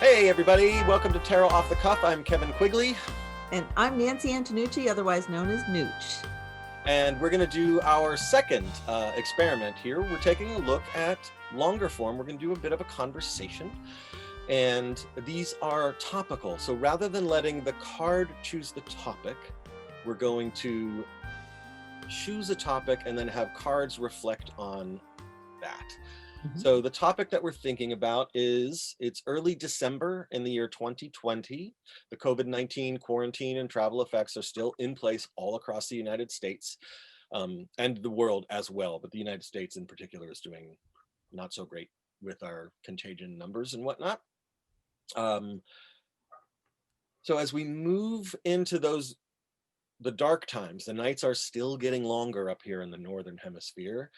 Hey everybody, welcome to Tarot Off the Cuff. I'm Kevin Quigley. And I'm Nancy Antenucci, otherwise known as Nooch. And we're going to do our second experiment here. We're taking a look at longer form. We're going to do a bit of a conversation. And these are topical. So rather than letting the card choose the topic, we're going to choose a topic and then have cards reflect on that. So the topic that we're thinking about is, it's early December in the year 2020. The COVID-19 quarantine and travel effects are still in place all across the United States and the world as well. But the United States in particular is doing not so great with our contagion numbers and whatnot. So as we move into the dark times, the nights are still getting longer up here in the Northern Hemisphere.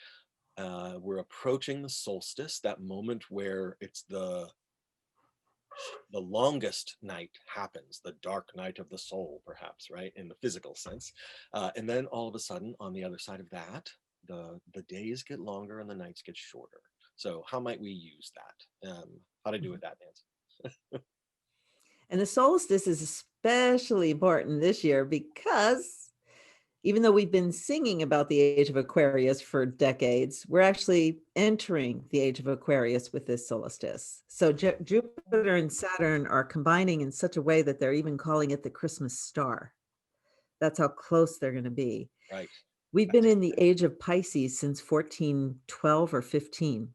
We're approaching the solstice, that moment where it's the longest night happens, the dark night of the soul, perhaps, right, in the physical sense. And then all of a sudden, on the other side of that, the days get longer and the nights get shorter. So how might we use that? How to do with that, Nancy? And the solstice is especially important this year because even though we've been singing about the Age of Aquarius for decades, we're actually entering the Age of Aquarius with this solstice. So Jupiter and Saturn are combining in such a way that they're even calling it the Christmas star. That's how close they're going to be. Right. We've been in the Age of Pisces since 1412 or 15.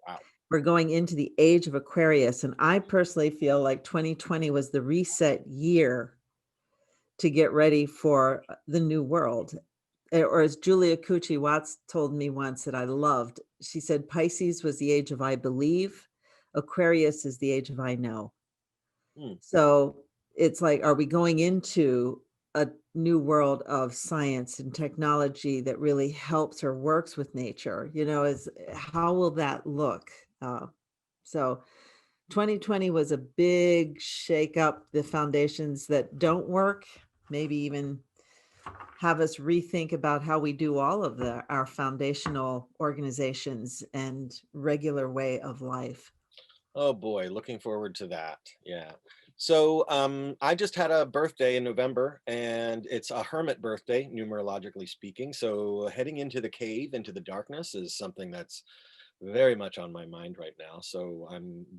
Wow. We're going into the Age of Aquarius. And I personally feel like 2020 was the reset year to get ready for the new world. Or as Julia Cucci Watts told me once that I loved, she said, Pisces was the age of I believe, Aquarius is the age of I know. So it's like, are we going into a new world of science and technology that really helps or works with nature? You know, how will that look? So 2020 was a big shake up, the foundations that don't work, maybe even have us rethink about how we do all of our foundational organizations and regular way of life. Oh boy, looking forward to that. Yeah. So I just had a birthday in November, and it's a hermit birthday, numerologically speaking. So heading into the cave, into the darkness, is something that's very much on my mind right now. So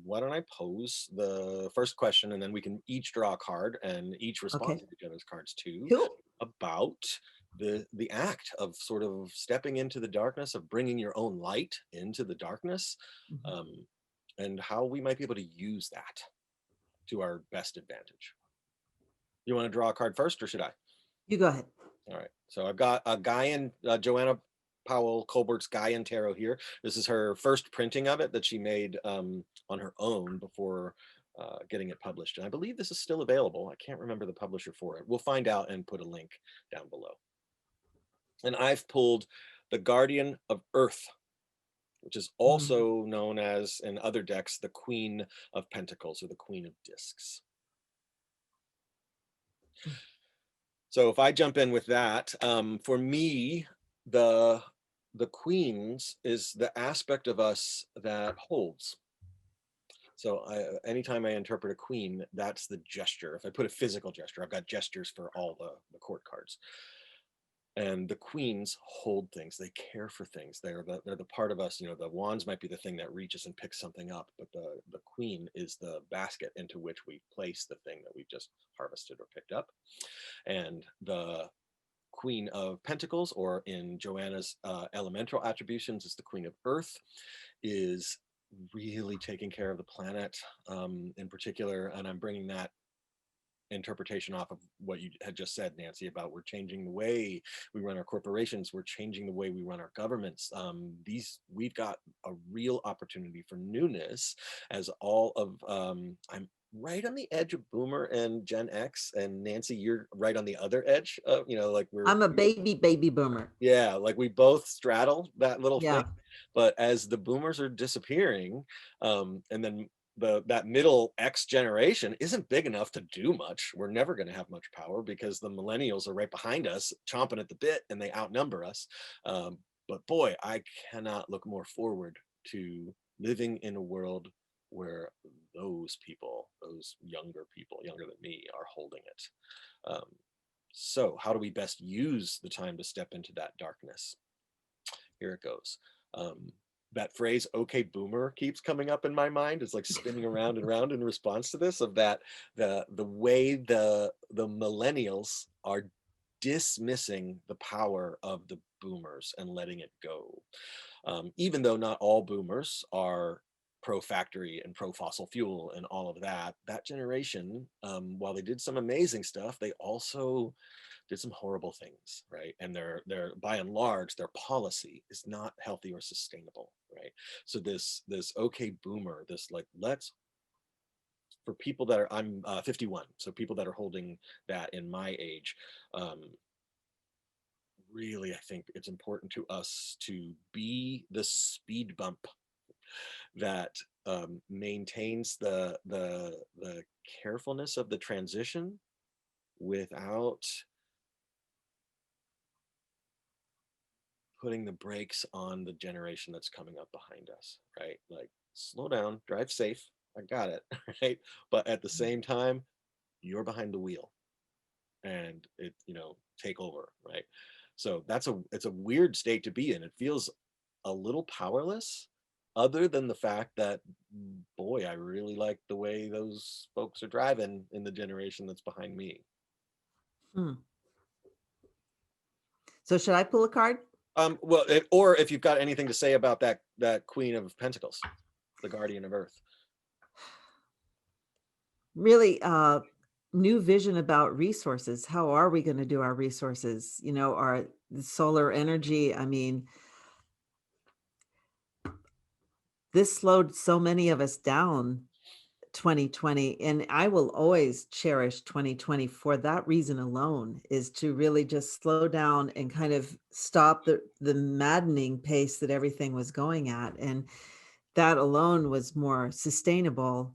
why don't I pose the first question, and then we can each draw a card and each respond to each other's cards too, about the act of sort of stepping into the darkness, of bringing your own light into the darkness, and how we might be able to use that to our best advantage. You want to draw a card first, or should I? You go ahead. All right. So I've got a Gaian, Joann Powell Colbert's Gaian tarot here. This is her first printing of it that she made on her own before getting it published. And I believe this is still available. I can't remember the publisher for it. We'll find out and put a link down below. And I've pulled the Guardian of Earth, which is also known as, in other decks, the Queen of Pentacles or the Queen of Discs. So if I jump in with that, for me, the Queens is the aspect of us that holds. So anytime I interpret a queen, that's the gesture. If I put a physical gesture, I've got gestures for all the court cards. And the queens hold things. They care for things. They're the part of us. You know, the wands might be the thing that reaches and picks something up, but the queen is the basket into which we place the thing that we've just harvested or picked up. And the Queen of Pentacles, or in Joanna's elemental attributions, is the Queen of Earth, is really taking care of the planet in particular. And I'm bringing that interpretation off of what you had just said, Nancy, about we're changing the way we run our corporations, we're changing the way we run our governments. We've got a real opportunity for newness, as all of I'm right on the edge of Boomer and Gen X, and Nancy, you're right on the other edge of, you know, like I'm a baby boomer. Yeah, like we both straddle that little thing. But as the boomers are disappearing, and then that middle X generation isn't big enough to do much. We're never going to have much power because the millennials are right behind us, chomping at the bit, and they outnumber us. But boy, I cannot look more forward to living in a world where those people, those younger people, younger than me, are holding it. So how do we best use the time to step into that darkness? Here it goes. That phrase "okay boomer" keeps coming up in my mind. It's like spinning around and around in response to this, of that the way the millennials are dismissing the power of the boomers and letting it go. Even though not all boomers are pro factory and pro fossil fuel and all of that, that generation, while they did some amazing stuff, they also did some horrible things, right? And they're by and large, their policy is not healthy or sustainable, right? So this okay boomer, this like, let's, for people that are, I'm 51, so people that are holding that in my age, really, I think it's important to us to be the speed bump that maintains the carefulness of the transition without putting the brakes on the generation that's coming up behind us, right? Like, slow down, drive safe. I got it, right? But at the same time, you're behind the wheel, and it, take over, right? So it's a weird state to be in. It feels a little powerless, other than the fact that, boy, I really like the way those folks are driving in the generation that's behind me. Hmm. So should I pull a card? Well, or if you've got anything to say about that Queen of Pentacles, the Guardian of Earth. Really, new vision about resources. How are we going to do our resources? Our solar energy. I mean, this slowed so many of us down 2020, and I will always cherish 2020 for that reason alone, is to really just slow down and kind of stop the maddening pace that everything was going at, and that alone was more sustainable.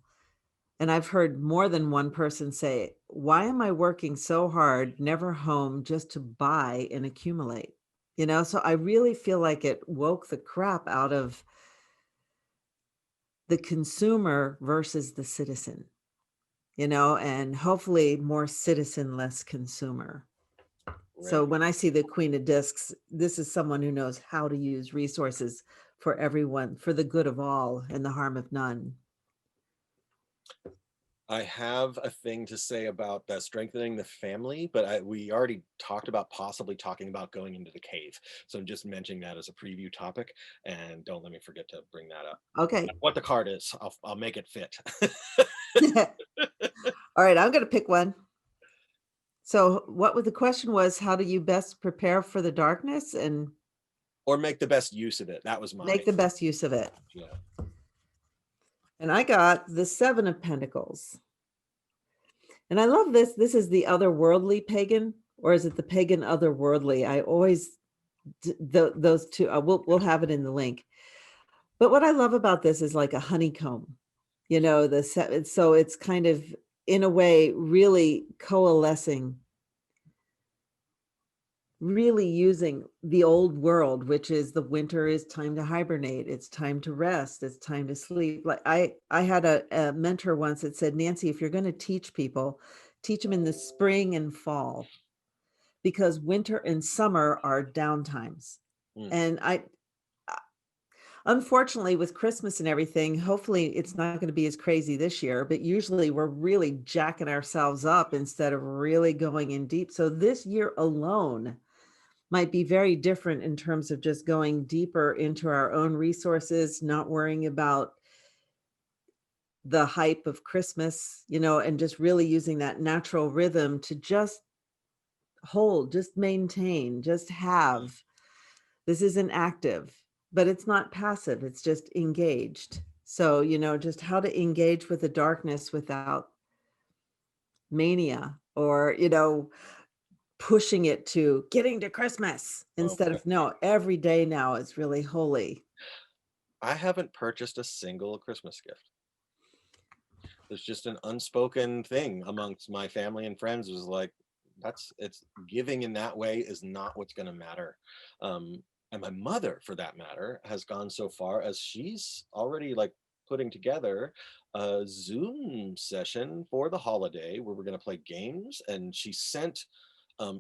And I've heard more than one person say, why am I working so hard, never home, just to buy and accumulate? So I really feel like it woke the crap out of the consumer versus the citizen, and hopefully more citizen, less consumer. So Right. when I see the Queen of Discs, this is someone who knows how to use resources for everyone, for the good of all and the harm of none. I have a thing to say about that strengthening the family, but we already talked about possibly talking about going into the cave. So I'm just mentioning that as a preview topic, and don't let me forget to bring that up. Okay. What the card is, I'll make it fit. All right, I'm going to pick one. So the question was, how do you best prepare for the darkness and Or make the best use of it. That was make the best use of it? yeah. And I got the 7 of Pentacles. And I love this. This is the otherworldly pagan, or is it the pagan otherworldly? I always those two. We'll have it in the link. But what I love about this is like a honeycomb. So it's kind of, in a way, really coalescing, really using the old world, which is the winter is time to hibernate, it's time to rest, it's time to sleep. Like I had a mentor once that said, Nancy, if you're going to teach people, teach them in the spring and fall, because winter and summer are downtimes. And unfortunately, with Christmas and everything, hopefully it's not going to be as crazy this year, but usually we're really jacking ourselves up instead of really going in deep. So this year alone might be very different in terms of just going deeper into our own resources, not worrying about the hype of Christmas, and just really using that natural rhythm to just hold, just maintain, just have. This isn't active, but it's not passive, it's just engaged. So, just how to engage with the darkness without mania, or, pushing it to getting to Christmas instead Okay. of, no, every day now is really holy. I haven't purchased a single Christmas gift. There's just an unspoken thing amongst my family and friends, was like, it's giving in that way is not what's going to matter. And my mother, for that matter, has gone so far as she's already like putting together a Zoom session for the holiday where we're going to play games. And she sent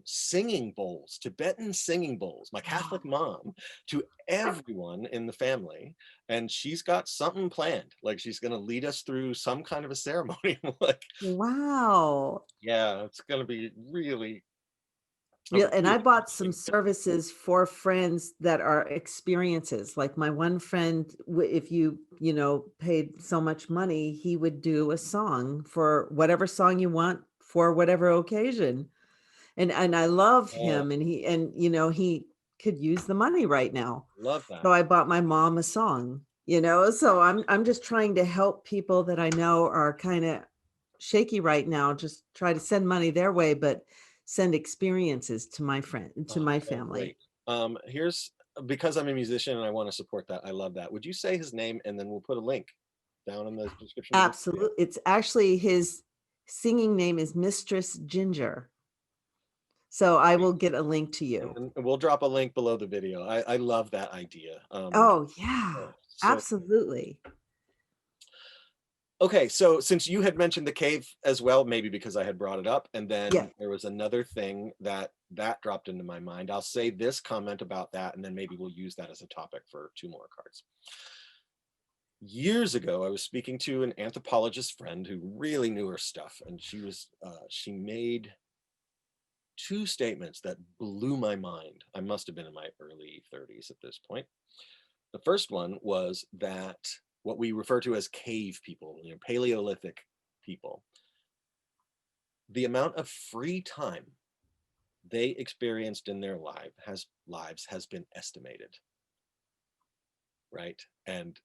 singing bowls, Tibetan singing bowls, my Catholic mom, to everyone in the family. And she's got something planned. Like she's going to lead us through some kind of a ceremony. Like, Wow. yeah, it's going to be really, Yeah, and I bought some interesting. services for friends that are experiences. Like my one friend, if you know, paid so much money, he would do a song for whatever song you want for whatever occasion. And I love Oh, him, and you know, he could use the money right now. love that. So I bought my mom a song, you know. So I'm just trying to help people that I know are kind of shaky right now, just try to send money their way, but send experiences to my friend, to Oh, my oh, family. great. Here's, because I'm a musician and I want to support that. I love that. Would you say his name and then we'll put a link down in the description of the video? Absolutely. It's actually his singing name is Mistress Ginger. So I will get a link to you. And we'll drop a link below the video. I love that idea. Oh, yeah. Oh, so Absolutely. okay, so since you had mentioned the cave as well, maybe because I had brought it up, and Yeah. then there was another thing that dropped into my mind. I'll say this comment about that, and then maybe we'll use that as a topic for 2 more cards. Years ago, I was speaking to an anthropologist friend who really knew her stuff, and she made 2 statements that blew my mind. I must have been in my early 30s at this point. The first one was that what we refer to as cave people, Paleolithic people, the amount of free time they experienced in their lives has been estimated, right? And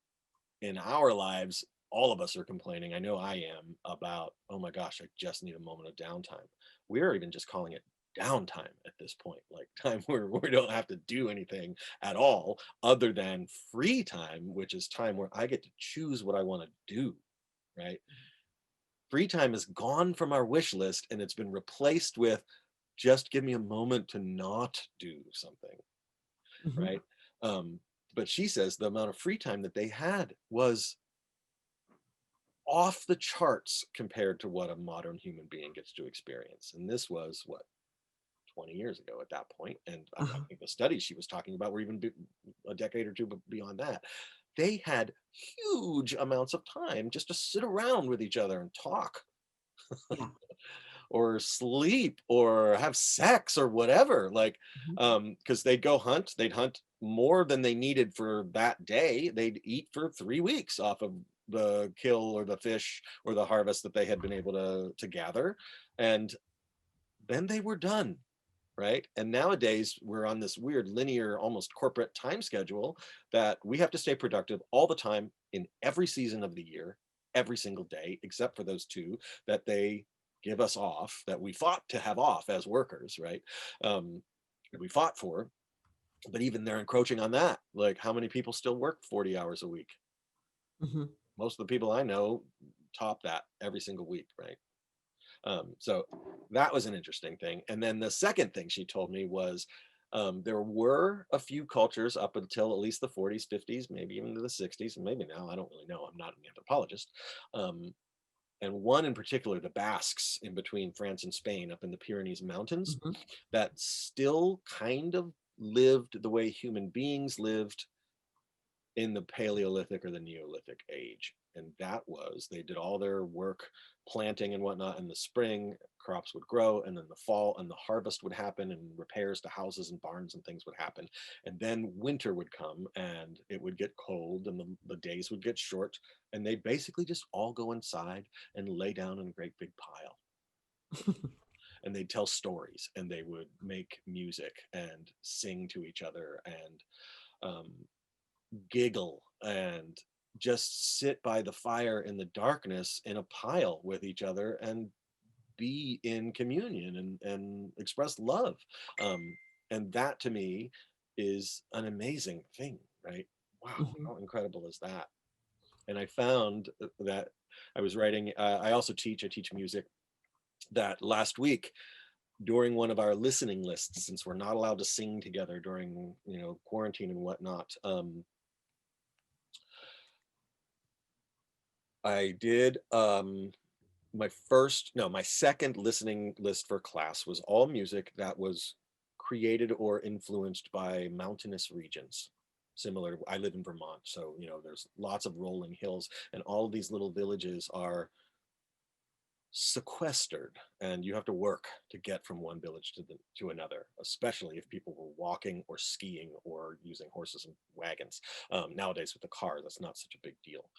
in our lives, all of us are complaining. I know I am about, oh my gosh, I just need a moment of downtime. We're even just calling it downtime at this point, like time where we don't have to do anything at all other than free time, which is time where I get to choose what I want to do, right? Free time is gone from our wish list and it's been replaced with just give me a moment to not do something, Mhm. right? Um, but she says the amount of free time that they had was off the charts compared to what a modern human being gets to experience. And this was what, 20 years ago at that point. And I Uh-huh. think the studies she was talking about were even a decade or two beyond that. They had huge amounts of time just to sit around with each other and talk Yeah. or sleep or have sex or whatever. Like, Mhm. because they'd hunt more than they needed for that day. They'd eat for 3 weeks off of the kill or the fish or the harvest that they had been able to gather. And then they were done. Right. And nowadays we're on this weird linear, almost corporate time schedule that we have to stay productive all the time in every season of the year, every single day, except for those 2 that they give us off, that we fought to have off as workers, right? We fought for, but even they're encroaching on that. Like, how many people still work 40 hours a week? Mhm. Most of the people I know top that every single week, right? So that was an interesting thing. And then the second thing she told me was there were a few cultures up until at least the 40s, 50s, maybe even to the 60s, and maybe now, I don't really know. I'm not an anthropologist. Um, and one in particular, the Basques in between France and Spain up in the Pyrenees Mountains, Mhm. that still kind of lived the way human beings lived in the Paleolithic or the Neolithic age. And that was, they did all their work planting and whatnot in the spring, crops would grow, and then the fall and the harvest would happen, and repairs to houses and barns and things would happen. And then winter would come and it would get cold and the days would get short. And they basically just all go inside and lay down in a great big pile. And they'd tell stories and they would make music and sing to each other and um, giggle and just sit by the fire in the darkness in a pile with each other and be in communion and express love. And that to me is an amazing thing, right? Wow, Mhm. how incredible is that? And I found that I was writing, I teach music, that last week during one of our listening lists, since we're not allowed to sing together during, quarantine and whatnot, I did my second listening list for class was all music that was created or influenced by mountainous regions. Similar, I live in Vermont, so there's lots of rolling hills, and all of these little villages are sequestered, and you have to work to get from one village to another, especially if people were walking or skiing or using horses and wagons. Nowadays with the car, that's not such a big deal.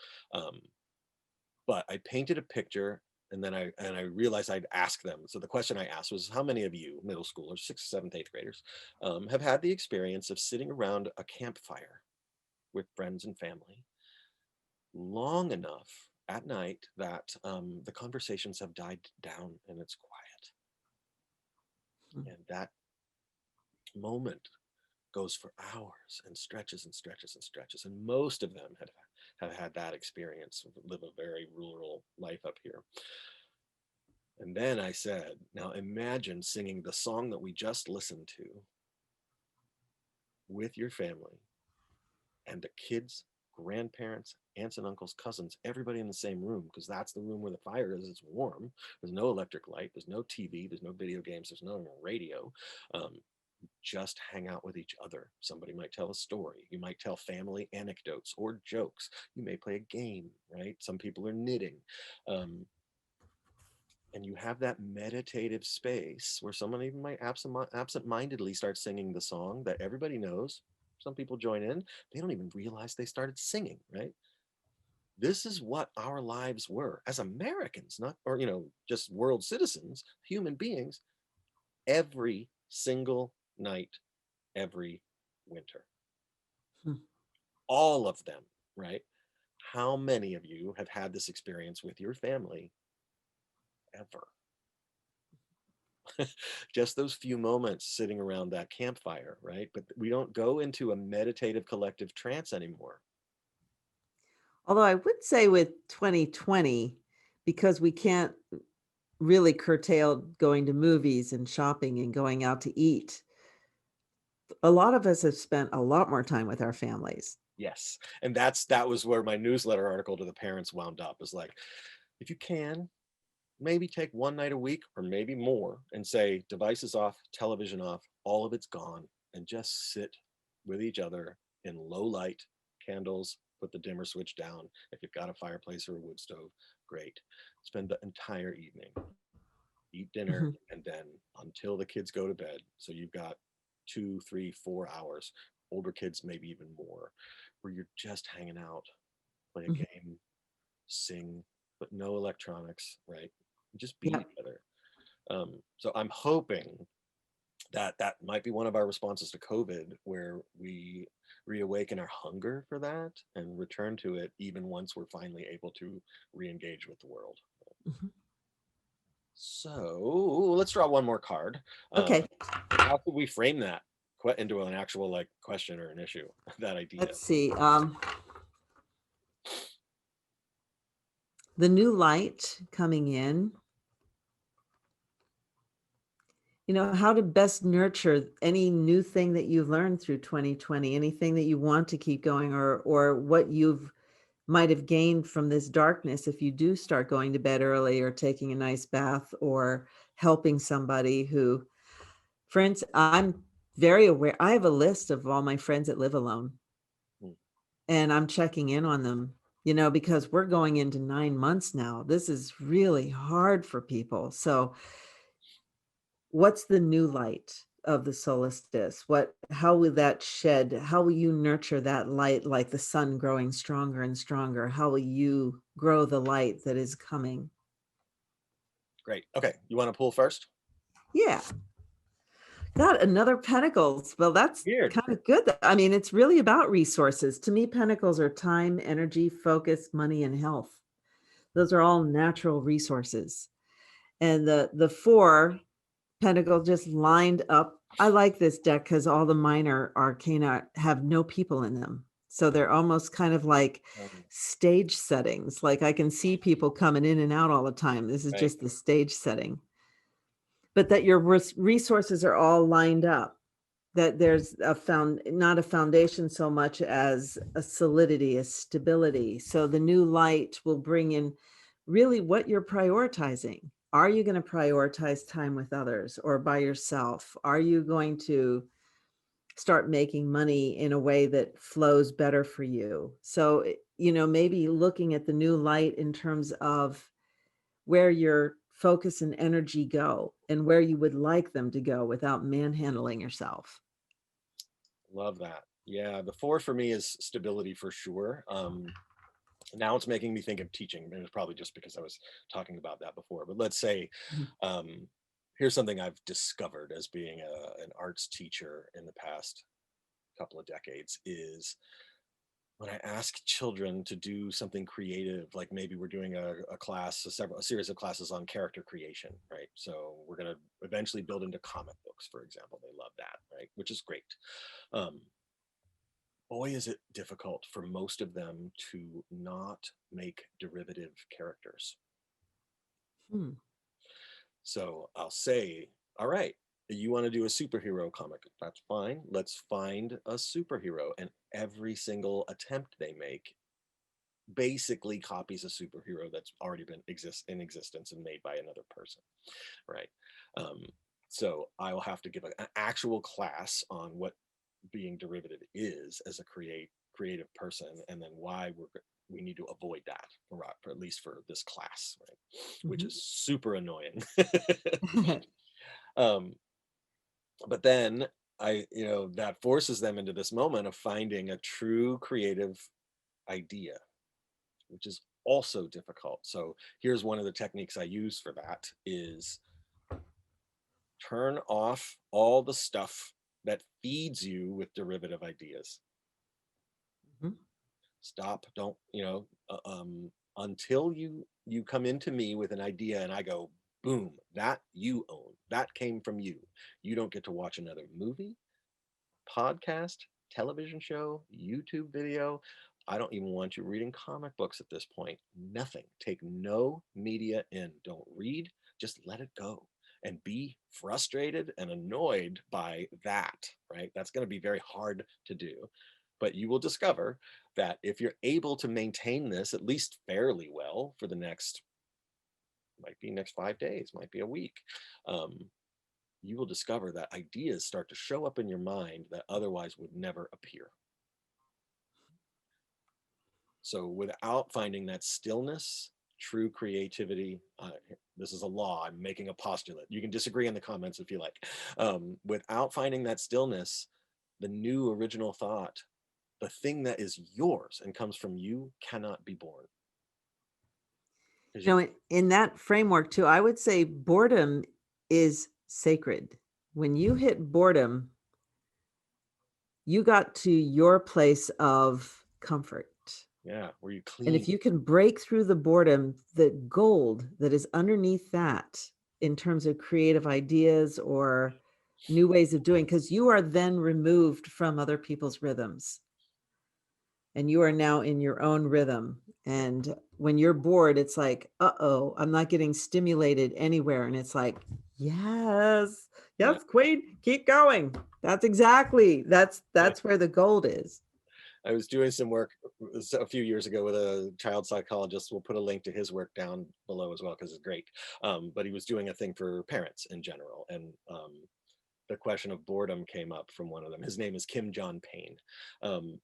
But I painted a picture, and then I realized I'd ask them. So the question I asked was, how many of you middle schoolers, 6th, 7th, 8th graders, have had the experience of sitting around a campfire with friends and family long enough at night that the conversations have died down and it's quiet? And that moment goes for hours and stretches and stretches and stretches. And most of them have had that experience, live a very rural life up here. And then I said, now imagine singing the song that we just listened to with your family and the kids, grandparents, aunts and uncles, cousins, everybody in the same room, because that's the room where the fire is. It's warm. There's no electric light. There's no TV. There's no video games. There's no radio. Just hang out with each other. Somebody might tell a story. You might tell family anecdotes or jokes. You may play a game, right? Some people are knitting. And you have that meditative space where someone even might absent-mindedly start singing the song that everybody knows. Some people join in. They don't even realize they started singing, right? This is what our lives were as Americans, or just world citizens, human beings, every single night, every winter. All of them, right? How many of you have had this experience with your family ever? Just those few moments sitting around that campfire, right? But we don't go into a meditative collective trance anymore. Although I would say with 2020, because we can't really curtail going to movies and shopping and going out to eat, a lot of us have spent a lot more time with our families. Yes. And that was where my newsletter article to the parents wound up, is like, if you can, maybe take one night a week or maybe more and say, devices off, television off, all of it's gone, and just sit with each other in low light, candles, put the dimmer switch down. If you've got a fireplace or a wood stove, great. Spend the entire evening, eat dinner, and then until the kids go to bed. So you've got 2, 3, 4 hours, older kids maybe even more, where you're just hanging out, play a game, sing, but no electronics, right? Just be each other. So I'm hoping that might be one of our responses to COVID, where we reawaken our hunger for that and return to it even once we're finally able to re-engage with the world. So let's draw one more card. Okay. How could we frame that into an actual question or an issue, that idea? Let's see. The new light coming in. How to best nurture any new thing that you've learned through 2020, anything that you want to keep going, or what you've might have gained from this darkness if you do start going to bed early or taking a nice bath or helping somebody who, for instance, I'm very aware. I have a list of all my friends that live alone, and I'm checking in on them, because we're going into 9 months now. This is really hard for people. So what's the new light of the solstice? How will that shed? How will you nurture that light, like the sun growing stronger and stronger? How will you grow the light that is coming? Great. Okay. You want to pull first? Yeah. Got another pentacles. Well, that's Weird. kind of good. I mean, it's really about resources. To me, pentacles are time, energy, focus, money, and health. Those are all natural resources. And the 4 Pentacle just lined up. I like this deck because all the minor arcana have no people in them. So they're almost kind of like stage settings. Like I can see people coming in and out all the time. This is just the stage setting. But that your resources are all lined up. that there's not a foundation so much as a solidity, a stability. So the new light will bring in really what you're prioritizing. Are you going to prioritize time with others or by yourself? Are you going to start making money in a way that flows better for you? So, maybe looking at the new light in terms of where your focus and energy go and where you would like them to go without manhandling yourself. Love that. Yeah, the 4 for me is stability for sure. Now it's making me think of teaching. And it's probably just because I was talking about that before. But let's say, Mhm. here's something I've discovered as being an arts teacher in the past couple of decades is when I ask children to do something creative, like maybe we're doing a class, a series of classes on character creation, right? So we're going to eventually build into comic books, for example. They love that, right? Which is great. Um, Boy, is it difficult for most of them to not make derivative characters. Hmm. So I'll say, all right, you want to do a superhero comic? That's fine. Let's find a superhero. And every single attempt they make basically copies a superhero that's already been in existence and made by another person, right? Um, so I will have to give an actual class on what being derivative is as a creative person, and then why we need to avoid that, for at least for this class, right? Which Mhm. is super annoying. um, but then that forces them into this moment of finding a true creative idea, which is also difficult. So here's one of the techniques I use for that is turn off all the stuff that feeds you with derivative ideas. Mhm. Stop, don't, until you come into me with an idea and I go, boom, that you own, that came from you. You don't get to watch another movie, podcast, television show, YouTube video. I don't even want you reading comic books at this point. Nothing. Take no media in. Don't read. Just let it go and be frustrated and annoyed by that, right? That's going to be very hard to do. But you will discover that if you're able to maintain this at least fairly well for the next 5 days, might be a week, um, you will discover that ideas start to show up in your mind that otherwise would never appear. So without finding that stillness, true creativity, this is a law, I'm making a postulate. You can disagree in the comments if you like. Without finding that stillness, the new original thought, the thing that is yours and comes from you, cannot be born. In that framework too, I would say boredom is sacred. When you hit boredom, you got to your place of comfort. Yeah, where you And clean. if you can break through the boredom, the gold that is underneath that in terms of creative ideas or new ways of doing, because you are then removed from other people's rhythms and you are now in your own rhythm. And when you're bored, it's like, uh-oh, I'm not getting stimulated anywhere. And it's like, yes, Yeah. yes, Queen, keep going. That's where the gold is. I was doing some work a few years ago with a child psychologist. We'll put a link to his work down below as well because it's great. But he was doing a thing for parents in general, and the question of boredom came up from one of them. His name is Kim John Payne. Um,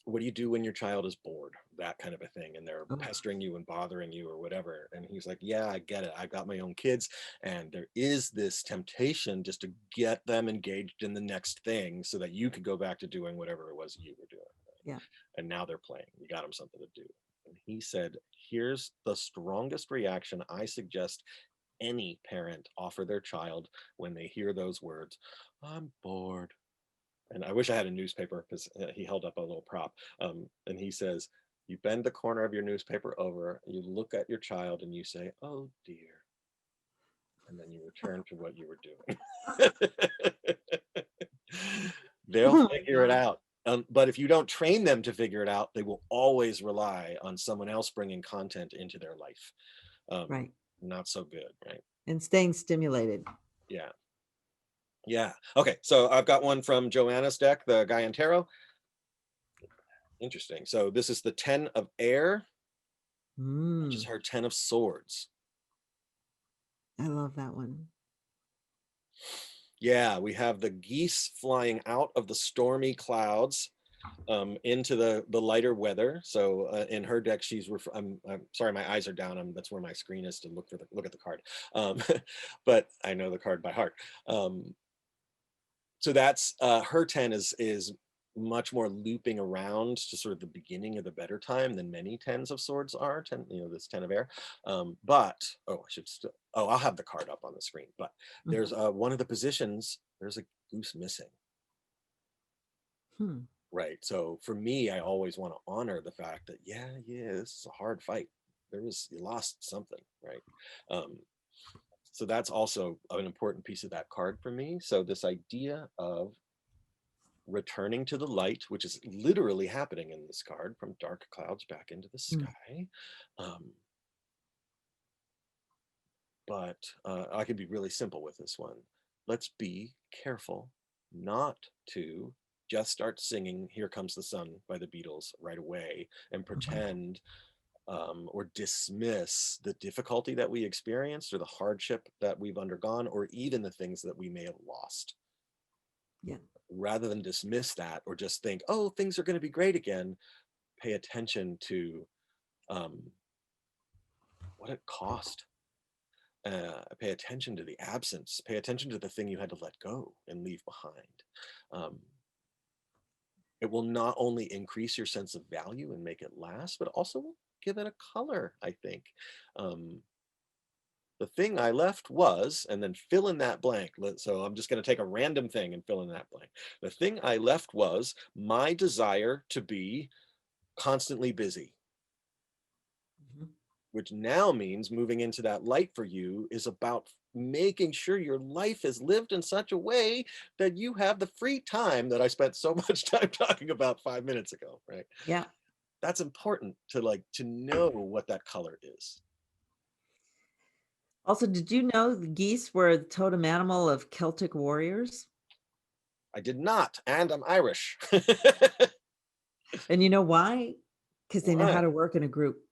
what do you do when your child is bored? That kind of a thing, and they're Oh, pestering you and bothering you or whatever. And he's like, yeah, I get it. I've got my own kids, and there is this temptation just to get them engaged in the next thing so that you could go back to doing whatever it was you were doing. yeah. And now they're playing. You got them something to do. And he said, here's the strongest reaction I suggest any parent offer their child when they hear those words, I'm bored. And I wish I had a newspaper because he held up a little prop. And he says, you bend the corner of your newspaper over, you look at your child and you say, oh dear. And then you return to what you were doing. They'll figure it out. But if you don't train them to figure it out, they will always rely on someone else bringing content into their life. Right. Not so good, right? And staying stimulated. Yeah. Yeah. Okay. So I've got one from Joanna's deck, the Gaian Tarot. Interesting. So this is the 10 of air, which is Mm, her 10 of swords. I love that one. Yeah, we have the geese flying out of the stormy clouds into the lighter weather. So in her deck, I'm sorry, my eyes are down. That's where my screen is to look at the card. But I know the card by heart. So that's her 10 is much more looping around to sort of the beginning of the better time than many 10s of swords are. 10, this 10 of air. But oh, I should still. Oh, I'll have the card up on the screen. But there's one of the positions. There's a goose missing. Hmm. Right. So for me, I always want to honor the fact that yeah, this is a hard fight. You lost something, right? Um, so that's also an important piece of that card for me. So this idea of returning to the light, which is literally happening in this card, from dark clouds back into the Hmm. sky. Um, but I can be really simple with this one. Let's be careful not to just start singing Here Comes the Sun by the Beatles right away and Mhm. pretend or dismiss the difficulty that we experienced or the hardship that we've undergone or even the things that we may have lost. Yeah. Rather than dismiss that or just think, oh, things are going to be great again, pay attention to um, what it cost. Pay attention to the absence. Pay attention to the thing you had to let go and leave behind. Um, it will not only increase your sense of value and make it last, but also give it a color, I think. Um, the thing I left was, and then fill in that blank. So I'm just going to take a random thing and fill in that blank. The thing I left was my desire to be constantly busy, Mhm. which now means moving into that light for you is about making sure your life is lived in such a way that you have the free time that I spent so much time talking about 5 minutes ago, right? Yeah. That's important to know what that color is. Also, did you know the geese were the totem animal of Celtic warriors? I did not, and I'm Irish. And you know why? Because they know how Why? to work in a group.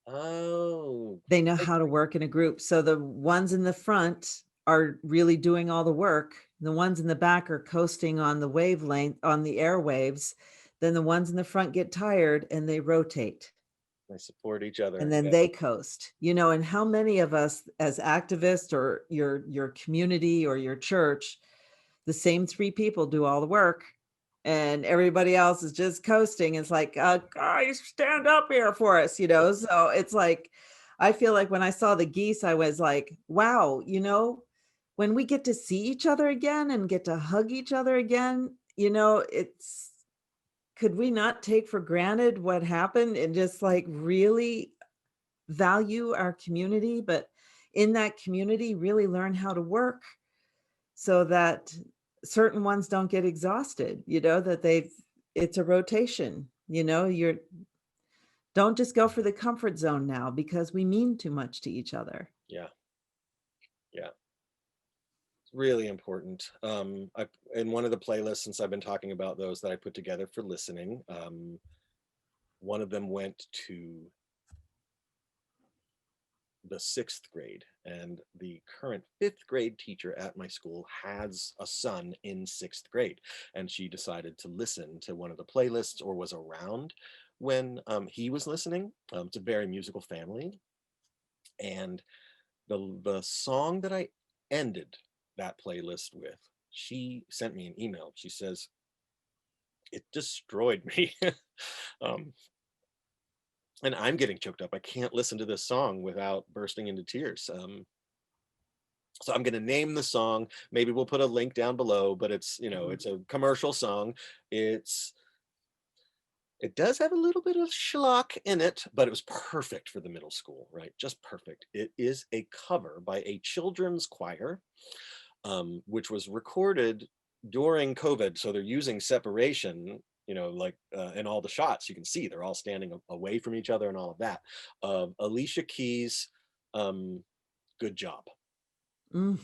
Oh, They know how to work in a group. So the ones in the front are really doing all the work. The ones in the back are coasting on the wavelength, on the airwaves. Then the ones in the front get tired and they rotate they support each other. and then Yeah, they coast. And how many of us as activists or your community or your church, the same three people do all the work and everybody else is just coasting. It's like, guys, stand up here for us. So it's like, I feel like when I saw the geese, I was like, wow, when we get to see each other again and get to hug each other again, it's, could we not take for granted what happened and just like really value our community, but in that community, really learn how to work so that certain ones don't get exhausted, that it's a rotation, you're don't just go for the comfort zone now because we mean too much to each other. yeah, yeah. It's really important. In one of the playlists, since I've been talking about those that I put together for listening, one of them went to the 6th grade, and the current 5th grade teacher at my school has a son in 6th grade, and she decided to listen to one of the playlists or was around when he was listening. It's a very musical family, and the song that I ended that playlist with, she sent me an email. She says, it destroyed me. um, and I'm getting choked up. I can't listen to this song without bursting into tears. So I'm going to name the song. Maybe we'll put a link down below, but it's a commercial song. It does have a little bit of schlock in it, but it was perfect for the middle school, right? Just perfect. It is a cover by a children's choir, which was recorded during COVID. So they're using separation, in all the shots, you can see they're all standing away from each other and all of that. Alicia Keys, Good Job. Mm.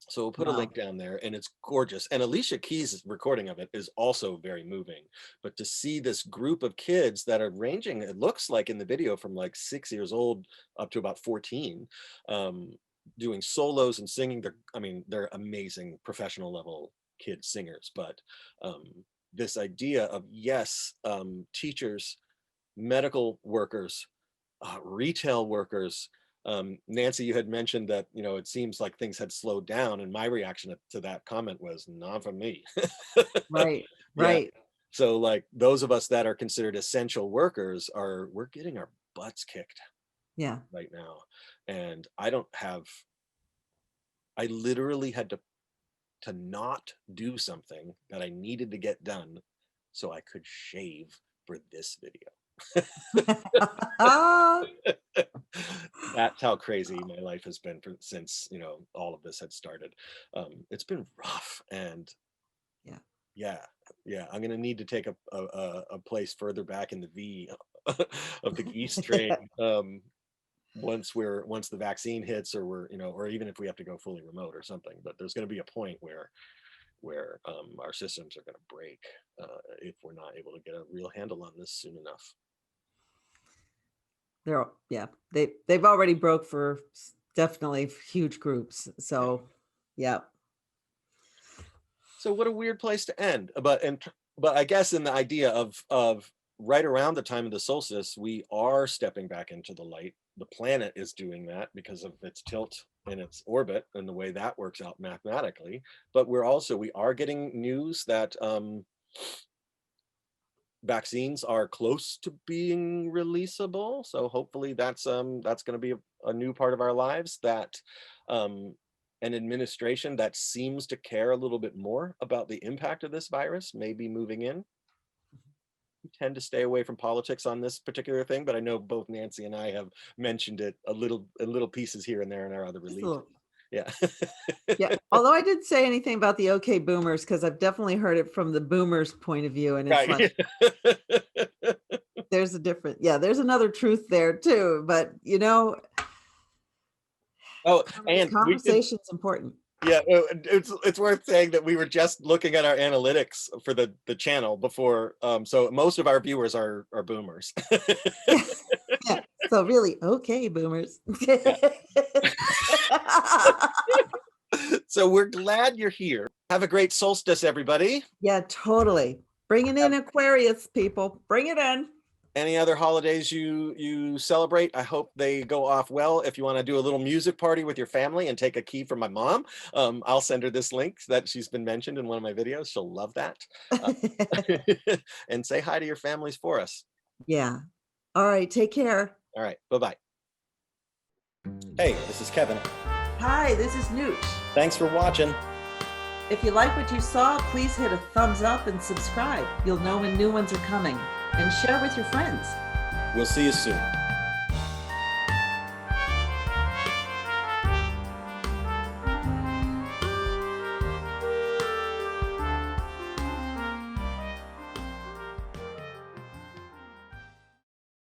So we'll put a Wow. link down there, and it's gorgeous. And Alicia Keys' recording of it is also very moving. But to see this group of kids that are ranging, it looks like in the video from like 6 years old up to about 14, doing solos and singing. They're amazing professional level kid singers. But this idea of, yes, teachers, medical workers, retail workers. Nancy, you had mentioned that, it seems like things had slowed down, and my reaction to that comment was, not for me. Right. Yeah. Right. So like those of us that are considered essential workers we're getting our butts kicked Yeah. right now. And I literally had to not do something that I needed to get done so I could shave for this video. That's how crazy my life has been since all of this had started. It's been rough, and yeah, I'm gonna need to take a place further back in the V of the Geese train, once the vaccine hits, or or even if we have to go fully remote or something. But there's going to be a point where our systems are going to break if we're not able to get a real handle on this soon enough. They've already broke for definitely huge groups. So yeah. So what a weird place to end. But I guess in the idea of right around the time of the solstice, we are stepping back into the light. The planet is doing that because of its tilt in its orbit and the way that works out mathematically. But we are getting news that vaccines are close to being releasable. So hopefully that's going to be a new part of our lives, that an administration that seems to care a little bit more about the impact of this virus may be moving in. We tend to stay away from politics on this particular thing, but I know both Nancy and I have mentioned it in little pieces here and there in our other releases. Yeah. Yeah. Although I didn't say anything about the okay boomers, because I've definitely heard it from the boomers' point of view. And it's Right. like, there's there's another truth there too. But and conversation's important. Yeah, it's worth saying that we were just looking at our analytics for the channel before. So most of our viewers are boomers. Yeah. So really, okay, boomers. So we're glad you're here. Have a great solstice, everybody. Yeah, totally. Bringing in Aquarius, people. Bring it in. Any other holidays you celebrate? I hope they go off well. If you want to do a little music party with your family and take a key from my mom, I'll send her this link that she's been mentioned in one of my videos. She'll love that. And say hi to your families for us. Yeah. All right. Take care. All right. Bye-bye. Hey, this is Kevin. Hi, this is Nooch. Thanks for watching. If you like what you saw, please hit a thumbs up and subscribe. You'll know when new ones are coming. And share with your friends. We'll see you soon.